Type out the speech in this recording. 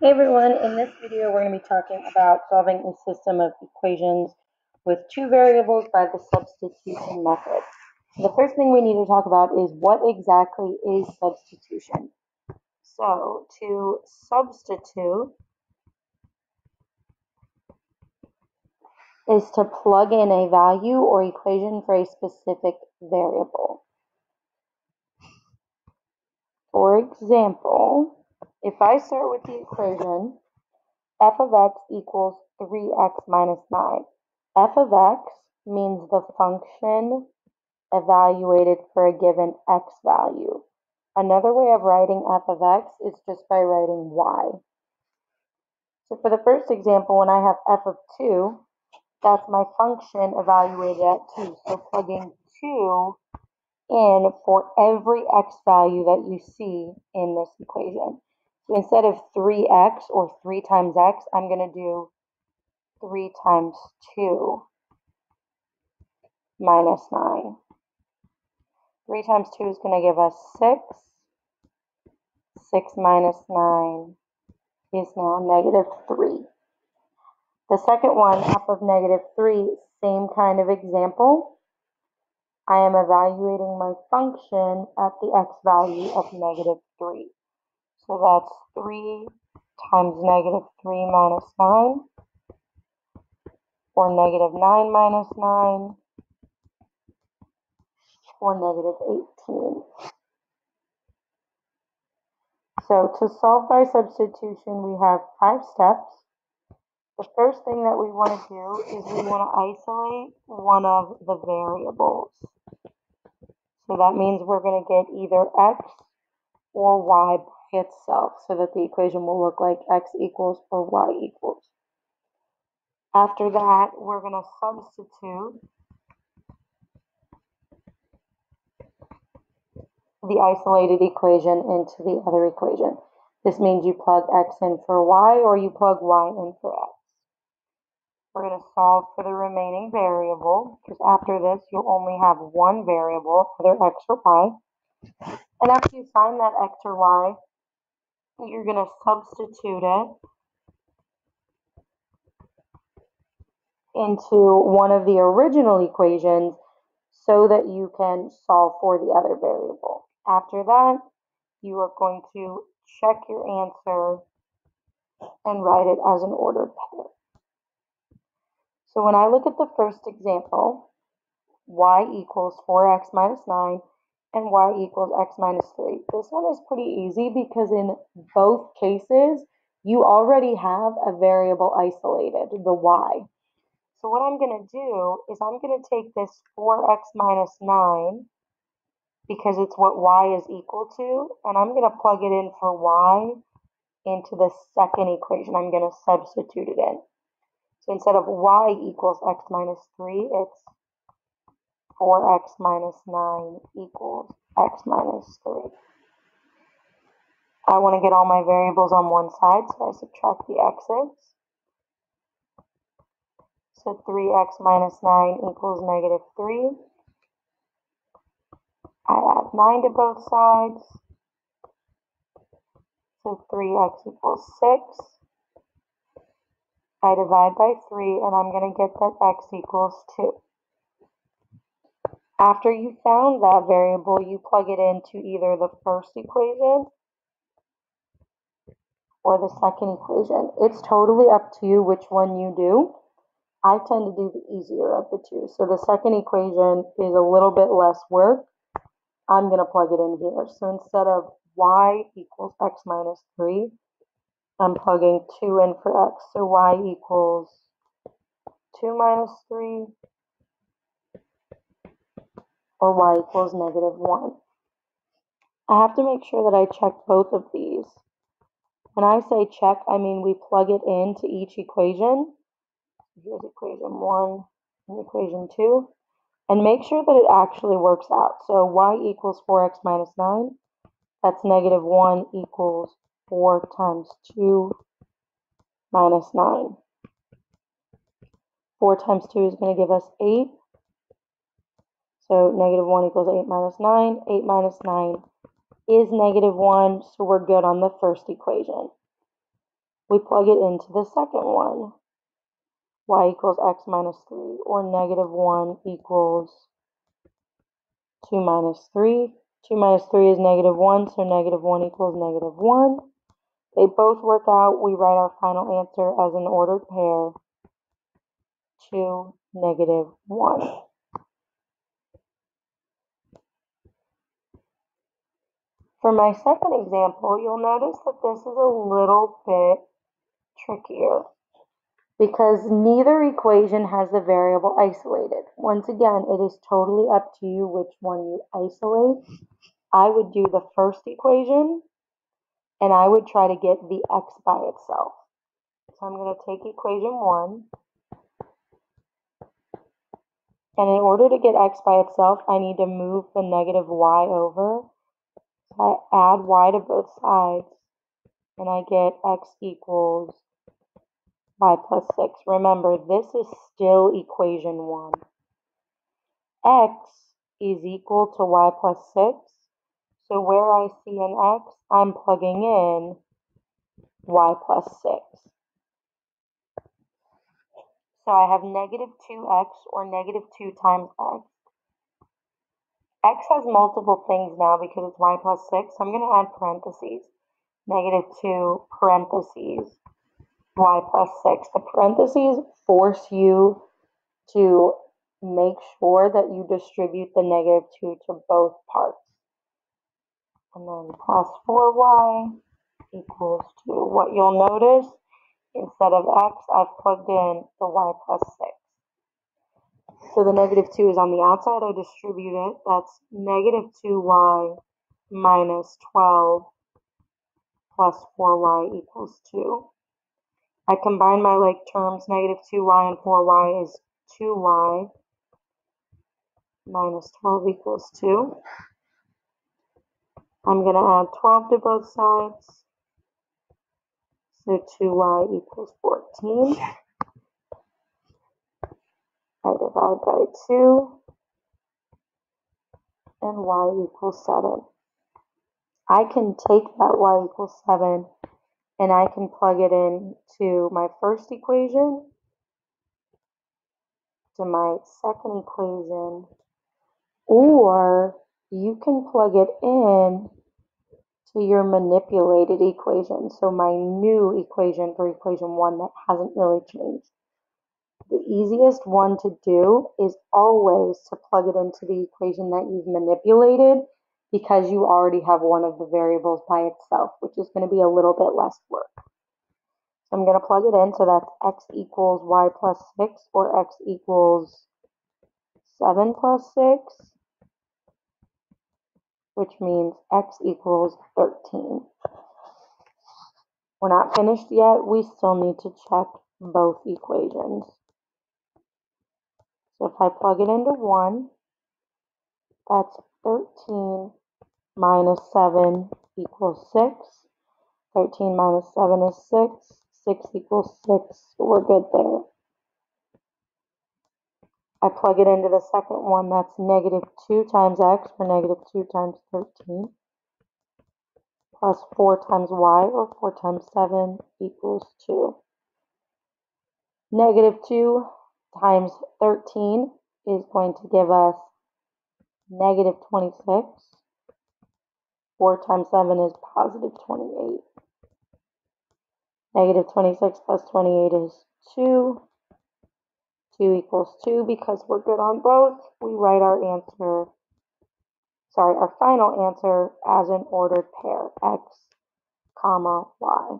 Hey everyone, in this video we're going to be talking about solving a system of equations with two variables by the substitution method. The first thing we need to talk about is what exactly is substitution. So to substitute is to plug in a value or equation for a specific variable. For example, if I start with the equation f of x equals 3x minus 9. F of x means the function evaluated for a given x value. Another way of writing f of x is just by writing y. So for the first example, when I have f of 2, that's my function evaluated at 2. So plugging 2 in for every x value that you see in this equation. So instead of 3x or 3 times x, I'm going to do 3 times 2 minus 9. 3 times 2 is going to give us 6. 6 minus 9 is now negative 3. The second one, f of negative 3, same kind of example. I am evaluating my function at the x value of negative 3. So that's 3 times negative 3 minus 9, or negative 9 minus 9, or negative 18. So to solve by substitution, we have 5 steps. The first thing that we want to do is we want to isolate one of the variables. So that means we're going to get either x or y by itself so that the equation will look like x equals or y equals. After that, we're going to substitute the isolated equation into the other equation. This means you plug x in for y or you plug y in for x. We're going to solve for the remaining variable, because after this you'll only have one variable, either x or y. And after you find that x or y, you're going to substitute it into one of the original equations so that you can solve for the other variable. After that, you are going to check your answer and write it as an ordered pair. So when I look at the first example, y equals 4x minus 9 and y equals x minus 3. This one is pretty easy because in both cases, you already have a variable isolated, the y. So what I'm going to do is I'm going to take this 4x minus 9, because it's what y is equal to, and I'm going to plug it in for y into the second equation. I'm going to substitute it in. So instead of y equals x minus 3, it's 4x minus 9 equals x minus 3. I want to get all my variables on one side, so I subtract the x's. So 3x minus 9 equals negative 3. I add 9 to both sides. So 3x equals 6. I divide by 3, and I'm going to get that x equals 2. After you found that variable, you plug it into either the first equation or the second equation. It's totally up to you which one you do. I tend to do the easier of the two. So the second equation is a little bit less work. I'm going to plug it in here. So instead of y equals x minus 3, I'm plugging 2 in for x. So y equals 2 minus 3, or y equals negative 1. I have to make sure that I check both of these. When I say check, I mean we plug it into each equation. Here's equation 1 and equation 2. And make sure that it actually works out. So y equals 4x minus 9. That's negative 1 equals 4 times 2 minus 9. 4 times 2 is going to give us 8. So negative 1 equals 8 minus 9. 8 minus 9 is negative 1, so we're good on the first equation. we plug it into the second one. Y equals x minus 3, or negative 1 equals 2 minus 3. 2 minus 3 is negative 1, so negative 1 equals negative 1. They both work out. We write our final answer as an ordered pair, 2, negative 1. For my second example, you'll notice that this is a little bit trickier because neither equation has the variable isolated. Once again, it is totally up to you which one you isolate. I would do the first equation, and I would try to get the x by itself. So I'm going to take equation 1, and in order to get x by itself, I need to move the negative y over. So I add y to both sides, and I get x equals y plus 6. Remember, this is still equation 1. X is equal to y plus 6. So where I see an x, I'm plugging in y plus 6. So I have negative 2x, or negative 2 times x. X has multiple things now because it's y plus 6. So I'm going to add parentheses. Negative 2 parentheses y plus 6. The parentheses force you to make sure that you distribute the negative 2 to both parts. And then plus 4y equals 2. What you'll notice, instead of x, I've plugged in the y plus 6. So the negative 2 is on the outside. I distribute it. That's negative 2y minus 12 plus 4y equals 2. I combine my like terms. Negative 2y and 4y is 2y minus 12 equals 2. I'm going to add 12 to both sides. So 2y equals 14. I divide by 2. And y equals 7. I can take that y equals 7 and I can plug it in to my first equation, to my second equation, or you can plug it in to your manipulated equation. So my new equation for equation 1 that hasn't really changed. The easiest one to do is always to plug it into the equation that you've manipulated, because you already have one of the variables by itself, which is going to be a little bit less work. So I'm going to plug it in, so that's x equals y plus 6, or x equals 7 plus 6, which means x equals 13. We're not finished yet. We still need to check both equations. So if I plug it into 1, that's 13 minus 7 equals 6. 13 minus 7 is 6. 6 equals 6. So we're good there. I plug it into the second one. That's negative 2 times x, or negative 2 times 13, plus 4 times y, or 4 times 7, equals 2. Negative 2 times 13 is going to give us negative 26. 4 times 7 is positive 28. Negative 26 plus 28 is 2. 2 equals 2. Because we're good on both, we write our final answer as an ordered pair, x, comma, y.